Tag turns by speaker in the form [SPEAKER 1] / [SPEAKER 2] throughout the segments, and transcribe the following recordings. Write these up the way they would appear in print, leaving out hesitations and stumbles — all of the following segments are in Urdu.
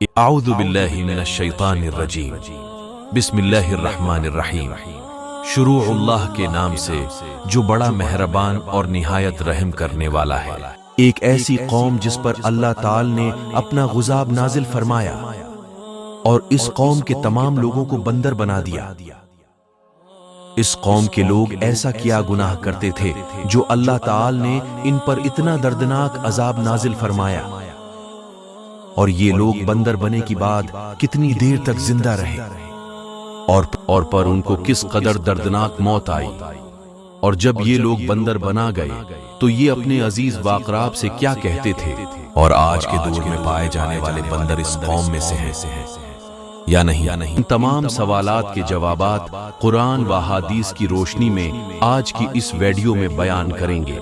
[SPEAKER 1] اعوذ باللہ من الشیطان الرجیم بسم اللہ الرحمن الرحیم شروع اللہ کے نام سے جو بڑا مہربان اور نہایت رحم کرنے والا ہے۔ ایک ایسی قوم جس پر اللہ تعالی نے اپنا غضب نازل فرمایا اور اس قوم کے تمام لوگوں کو بندر بنا دیا۔ اس قوم کے لوگ ایسا کیا گناہ کرتے تھے جو اللہ تعالی نے ان پر اتنا دردناک عذاب نازل فرمایا، اور یہ لوگ بندر بنے کی بعد کتنی دیر تک زندہ رہے، اور پر ان کو کس قدر دردناک موت آئی۔ اور جب یہ لوگ بندر بنا گئے تو یہ اپنے عزیز واقراب سے کیا کہتے تھے؟ اور آج کے دور میں پائے جانے والے بندر اس قوم میں سے ہیں یا نہیں؟ ان تمام سوالات کے جوابات قرآن و حدیث کی روشنی میں آج کی اس ویڈیو میں بیان کریں گے۔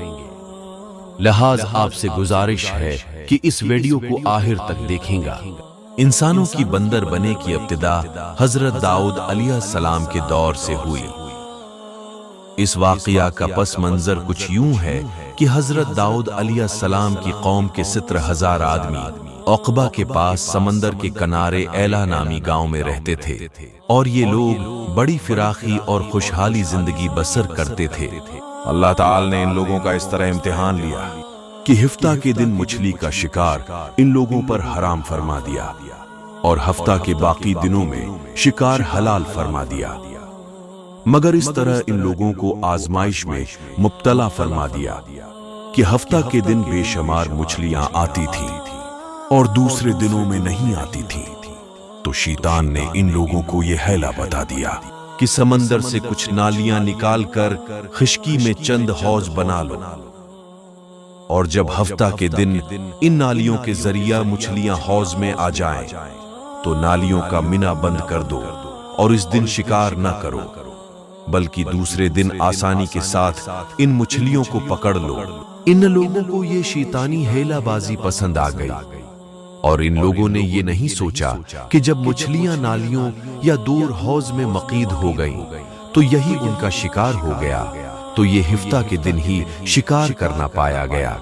[SPEAKER 1] لہذا آپ سے گزارش ہے کہ اس ویڈیو کو آخر تک دیکھیں گا۔ انسانوں کی بندر بنے کی ابتدا حضرت داؤد علیہ السلام کے دور سے ہوئی۔ اس واقعہ کا پس منظر کچھ یوں ہے کہ حضرت داؤد علیہ السلام کی قوم کے 17,000 آدمی عقبہ کے پاس سمندر کے کنارے ایلا نامی گاؤں میں رہتے تھے، اور یہ لوگ بڑی فراخی اور خوشحالی زندگی بسر کرتے تھے۔
[SPEAKER 2] اللہ تعالی نے ان لوگوں کا اس طرح امتحان لیا
[SPEAKER 1] کہ ہفتہ کے دن مچھلی کا شکار ان لوگوں پر حرام فرما دیا، اور ہفتہ کے باقی دنوں میں شکار حلال فرما دیا، مگر اس طرح ان لوگوں کو آزمائش میں مبتلا فرما دیا کہ ہفتہ کے دن بے شمار مچھلیاں آتی تھیں اور دوسرے دنوں میں نہیں آتی تھی۔ تو شیطان نے ان لوگوں کو یہ حیلہ بتا دیا کہ سمندر سے کچھ نالیاں نکال کر خشکی میں چند حوض بنا لو، اور جب ہفتہ کے دن ان نالیوں کے ذریعہ مچھلیاں حوض میں آ جائیں تو نالیوں کا منہ بند کر دو، اور اس دن شکار نہ کرو، بلکہ دوسرے دن آسانی کے ساتھ ان مچھلیوں کو پکڑ لو۔ ان لوگوں کو یہ شیطانی ہیلہ بازی پسند آ گئی، اور ان لوگوں نے یہ نہیں سوچا کہ جب مچھلیاں نالیوں یا دور حوض میں مقید ہو گئیں تو یہی ان کا شکار ہو گیا، تو یہ ہفتہ کے دن ہی شکار کرنا پایا گیا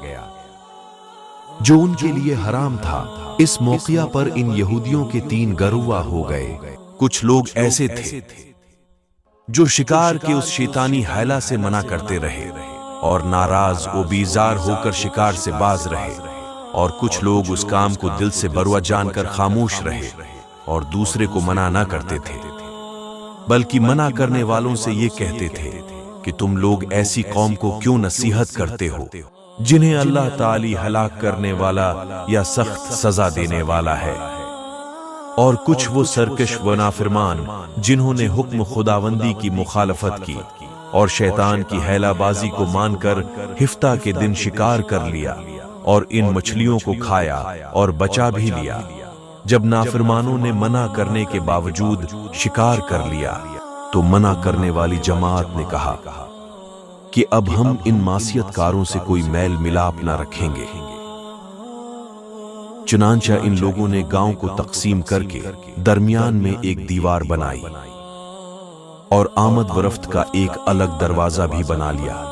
[SPEAKER 1] جو ان کے لیے حرام تھا۔ اس موقع پر ان یہودیوں کے 3 گروہ ہو گئے۔ کچھ لوگ ایسے تھے جو شکار کے اس شیطانی حیلہ سے منع کرتے رہے اور ناراض و بیزار ہو کر شکار سے باز رہے، اور کچھ لوگ اس کام کو دل سے بروہ جان کر خاموش رہے اور دوسرے کو منع نہ کرتے تھے، بلکہ منع کرنے والوں سے یہ کہتے تھے کہ تم لوگ ایسی قوم کو کیوں نصیحت کرتے ہو جنہیں اللہ تعالی ہلاک کرنے والا یا سخت سزا دینے والا ہے۔ اور کچھ وہ سرکش و نافرمان جنہوں نے حکم خداوندی کی مخالفت کی اور شیطان کی حیلہ بازی کو مان کر ہفتہ کے دن شکار کر لیا اور ان مچھلیوں کو کھایا اور بچا بھی لیا۔ جب نافرمانوں نے منع کرنے کے باوجود شکار کر لیا تو منع کرنے والی جماعت نے کہا کہ اب ہم ان معصیت کاروں سے کوئی میل ملاپ نہ رکھیں گے۔ چنانچہ ان لوگوں نے گاؤں کو تقسیم کر کے درمیان میں ایک دیوار بنائی اور آمد و رفت کا ایک الگ دروازہ بھی بنا لیا۔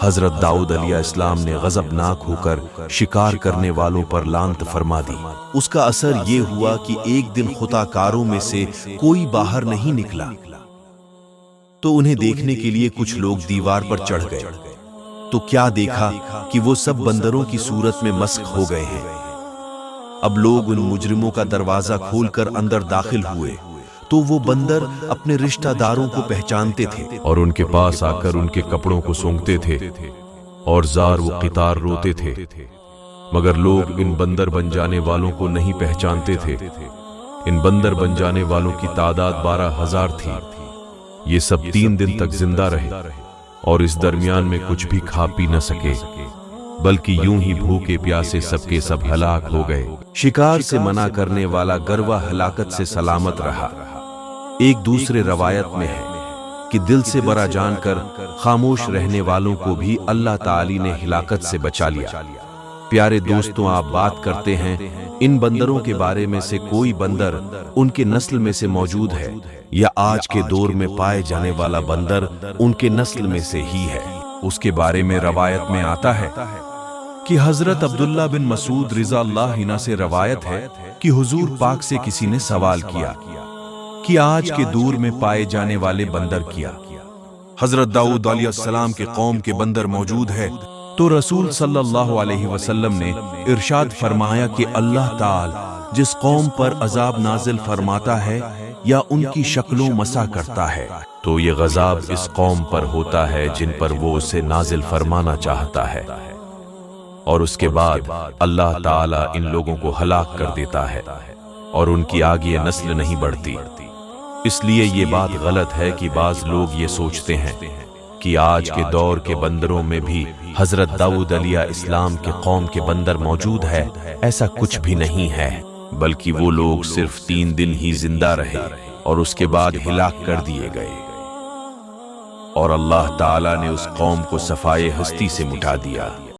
[SPEAKER 1] حضرت داؤد علیہ السلام نے غضبناک ہو کر شکار کرنے والوں پر لعنت فرما دی۔ اس کا اثر یہ ہوا کہ ایک دن خطا کاروں میں سے کوئی باہر نہیں نکلا، تو انہیں دیکھنے کے لیے کچھ لوگ دیوار پر چڑھ گئے، تو کیا دیکھا کہ وہ سب بندروں کی صورت میں مسخ ہو گئے ہیں۔ اب لوگ ان مجرموں کا دروازہ کھول کر اندر داخل ہوئے تو وہ بندر اپنے رشتہ داروں کو پہچانتے تھے اور ان کے پاس آ کر ان کے کپڑوں کو سونگتے تھے اور زار و قطار روتے تھے، مگر لوگ ان بندر بن جانے والوں کو نہیں پہچانتے تھے۔ ان بندر بن جانے والوں کی تعداد 12,000 تھی۔ یہ سب 3 دن تک زندہ رہے اور اس درمیان میں کچھ بھی کھا پی نہ سکے، بلکہ یوں ہی بھوکے پیاسے سب کے سب ہلاک ہو گئے۔ شکار سے منع کرنے والا گروہ ہلاکت سے سلامت رہا۔ ایک دوسرے روایت میں ہے کہ دل سے برا جان کر خاموش رہنے والوں کو بھی اللہ تعالی نے ہلاکت سے بچا لیا۔ پیارے دوستوں، آپ بات کرتے ہیں ان بندروں کے بارے میں سے کوئی بندر ان کے نسل میں سے موجود ہے یا آج کے دور میں پائے جانے والا بندر ان کے نسل میں سے ہی ہے؟ اس کے بارے میں روایت میں آتا ہے
[SPEAKER 2] کہ حضرت عبداللہ بن مسعود رضا اللہ عنہ سے روایت ہے کہ حضور پاک سے کسی نے سوال کیا کہ آج کے دور میں پائے جانے والے بندر کیا؟ حضرت داؤد علیہ السلام کے قوم کے بندر موجود ہے تو رسول صلی اللہ علیہ وسلم نے ارشاد فرمایا کہ اللہ تعالی جس قوم پر عذاب نازل فرماتا ہے یا ان کی شکل و مسا کرتا ہے تو یہ غضب اس قوم پر ہوتا ہے جن پر وہ اسے نازل فرمانا چاہتا ہے، اور اس کے بعد اللہ تعالیٰ ان لوگوں کو ہلاک کر دیتا ہے اور ان کی آگے نسل نہیں بڑھتی۔ اس لیے یہ بات غلط ہے کہ بعض لوگ یہ سوچتے ہیں کہ آج کے دور کے بندروں میں بھی حضرت داؤد علیہ السلام کے قوم کے بندر موجود ہے۔ ایسا کچھ بھی نہیں ہے، بلکہ وہ لوگ صرف 3 دن ہی زندہ رہے اور اس کے بعد ہلاک کر دیے گئے، اور اللہ تعالیٰ نے اس قوم کو صفائے ہستی سے مٹا دیا۔